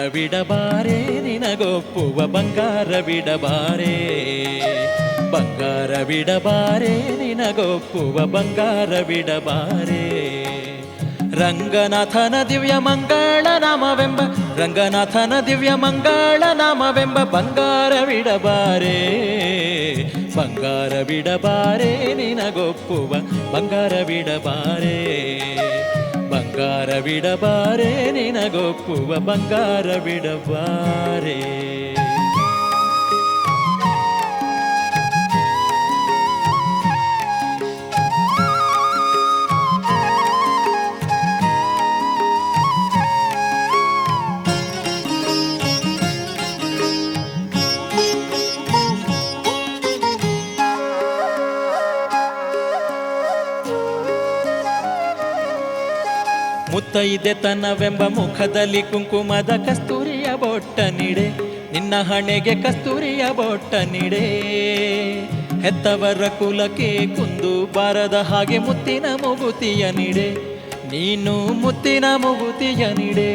ಬಂಗಾರವಿಡಬಾರೆ ನಿನಗೊಪ್ಪುವ ಬಂಗಾರವಿಡಬಾರೆ ಬಂಗಾರವಿಡಬಾರೆ ನಿನಗೊಪ್ಪುವ ಬಂಗಾರವಿಡಬಾರೆ ರಂಗನಾಥನ ದಿವ್ಯ ಮಂಗಳ ನಾಮವೆಂಬ ರಂಗನಾಥನ ದಿವ್ಯ ಮಂಗಳ ನಾಮವೆಂಬ ಬಂಗಾರವಿಡಬಾರೆ ಬಂಗಾರವಿಡಬಾರೆ ನಿನಗೊಪ್ಪುವ ಬಂಗಾರವಿಡಬಾರೆ ಬಂಗಾರವಿಡಬಾರೆ ನಿನಗೊಪ್ಪುವ ಬಂಗಾರವಿಡಬಾರೆ ಮುತ್ತೈದೆ ತನವೆಂಬ ಮುಖದಲ್ಲಿ ಕುಂಕುಮದ ಕಸ್ತೂರಿಯ ಬೊಟ್ಟ ನಿಡೆ ನಿನ್ನ ಹಣೆಗೆ ಕಸ್ತೂರಿಯ ಬೊಟ್ಟ ನಿಡೆ ಹೆತ್ತವರ ಕುಲಕ್ಕೆ ಕುಂದು ಬಾರದ ಹಾಗೆ ಮುತ್ತಿನ ಮುಗುತಿಯ ನಿಡೆ ನೀನು ಮುತ್ತಿನ ಮುಗುತಿಯ ನಿಡೆ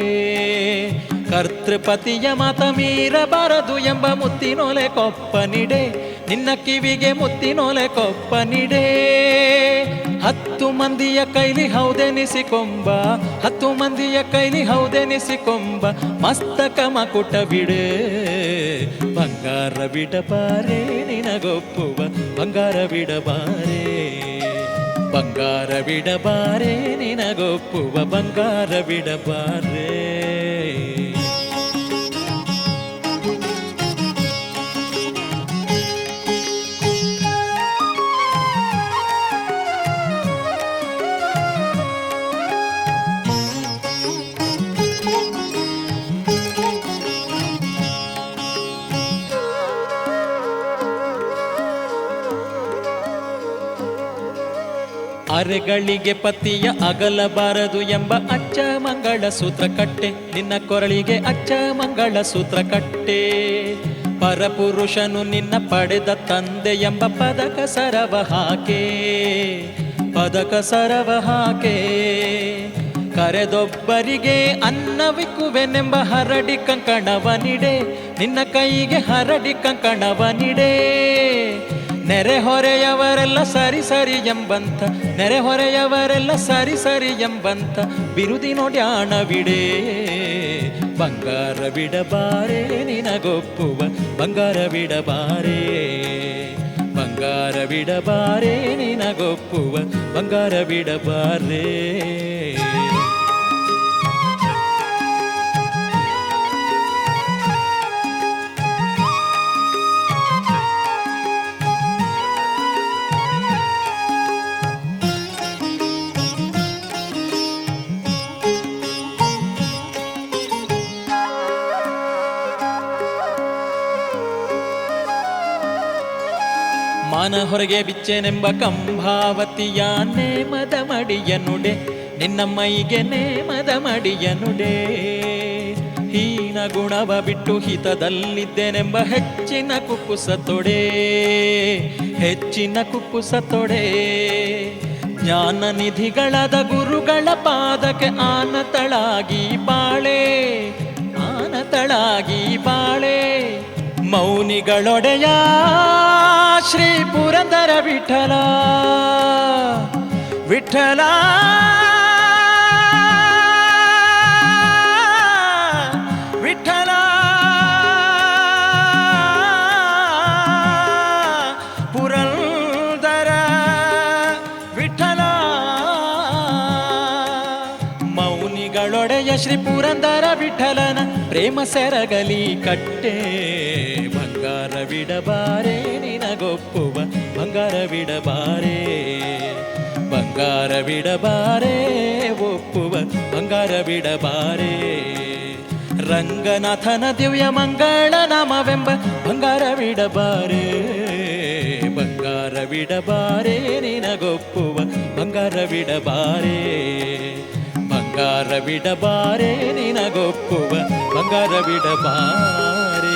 ಕರ್ತೃಪತಿಯ ಮಾತ ಮೀರಬಾರದು ಎಂಬ ಮುತ್ತಿನೊಲೆ ಕೊಪ್ಪ ನಿಡೆ ನಿನ್ನ ಕಿವಿಗೆ ಮುತ್ತಿನೊಲೆ ಕೊಪ್ಪ ನಿಡೆ 10 ಮಂದಿಯ ಕೈಲಿ ಹೌದೆನಿಸಿಕೊಂಬ 10 ಮಂದಿಯ ಕೈಲಿ ಹೌದೆನಿಸಿಕೊಂಬ ಮಸ್ತಕ ಮಕುಟ ಬಿಡೆ ಬಂಗಾರವಿಡಬಾರೆ ನಿನಗೊಪ್ಪುವ ಬಂಗಾರವಿಡಬಾರೆ ಬಂಗಾರವಿಡಬಾರೆ ನಿನಗೊಪ್ಪುವ ಬಂಗಾರವಿಡಬಾರೆ ಅರೆಗಳಿಗೆ ಪತಿಯ ಅಗಲಬಾರದು ಎಂಬ ಅಚ್ಚ ಮಂಗಳ ಸೂತ್ರ ಕಟ್ಟೆ ನಿನ್ನ ಕೊರಳಿಗೆ ಅಚ್ಚ ಮಂಗಳ ಸೂತ್ರ ಕಟ್ಟೆ ಪರಪುರುಷನು ನಿನ್ನ ಪಡೆದ ತಂದೆ ಎಂಬ ಪದಕ ಸರವ ಹಾಕೆ ಪದಕ ಸರವ ಹಾಕೆ ಕರೆದೊಬ್ಬರಿಗೆ ಅನ್ನವಿಕ್ಕುವೆನೆಂಬ ಹರಡಿ ಕಂಕಣವ ನಿಡೆ ನಿನ್ನ ಕೈಗೆ ಹರಡಿ ಕಂಕಣವ ನಿಡೆ ನೆರೆಹೊರೆಯವರೆಲ್ಲ ಸರಿ ಸರಿ ಎಂಬಂತ ನೆರೆಹೊರೆಯವರೆಲ್ಲ ಸರಿ ಸರಿ ಎಂಬಂತ ಬಿರುದಿನೊಡ್ಯಾಣವಿಡೆ ಬಂಗಾರವಿಡಬಾರೆ ನಿನಗೊಪ್ಪುವ ಬಂಗಾರವಿಡಬಾರೆ ಬಂಗಾರವಿಡಬಾರೆ ನಿನಗೊಪ್ಪುವ ಬಂಗಾರವಿಡಬಾರೆ ಮಾನ ಹೊರಗೆ ಬಿಚ್ಚೆನೆಂಬ ಕಂಭಾವತಿಯ ನೇಮದ ಮಡಿಯ ನುಡೆ ನಿನ್ನ ಮೈಗೆ ನೇಮದ ಮಡಿಯ ನುಡೆ ಹೀನ ಗುಣವ ಬಿಟ್ಟು ಹಿತದಲ್ಲಿದ್ದೇನೆಂಬ ಹೆಚ್ಚಿನ ಕುಪ್ಪುಸ ತೊಡೆ ಹೆಚ್ಚಿನ ಕುಪ್ಪುಸ ತೊಡೆ ಜ್ಞಾನ ನಿಧಿಗಳಾದ ಗುರುಗಳ ಪಾದಕ್ಕೆ ಆನತಳಾಗಿ ಬಾಳೆ ಆನತಳಾಗಿ ಬಾಳೆ ಮೌನಿಗಳೊಡೆಯ ಶ್ರೀ ಪುರಂದರ ವಿಠಲ ವಿಠಲ ವಿಠಲ ಪುರಂದರ ವಿಠಲ ಮೌನಿಗಳೊಡೆಯ ಶ್ರೀ ಪುರಂದರ ವಿಠಲನ ಪ್ರೇಮ ಸೆರಗಲಿ ಕಟ್ಟೆ ಬಂಗಾರವಿಡಬಾರೆ ನಿನಗೊಪ್ಪುವ ಬಂಗಾರವಿಡಬಾರೆ ಬಂಗಾರವಿಡಬಾರೆ ಒಪ್ಪುವ ಬಂಗಾರವಿಡಬಾರೆ ರಂಗನಾಥನ ದಿವ್ಯ ಮಂಗಳ ನಾಮವೆಂಬ ಬಂಗಾರವಿಡಬಾರೆ ಬಂಗಾರವಿಡಬಾರೆ ನಿನಗೊಪ್ಪುವ ಬಂಗಾರವಿಡಬಾರೆ ಬಂಗಾರವಿಡಬಾರೆ ನಿನಗೊಪ್ಪುವ ಬಂಗಾರವಿಡಬಾರೆ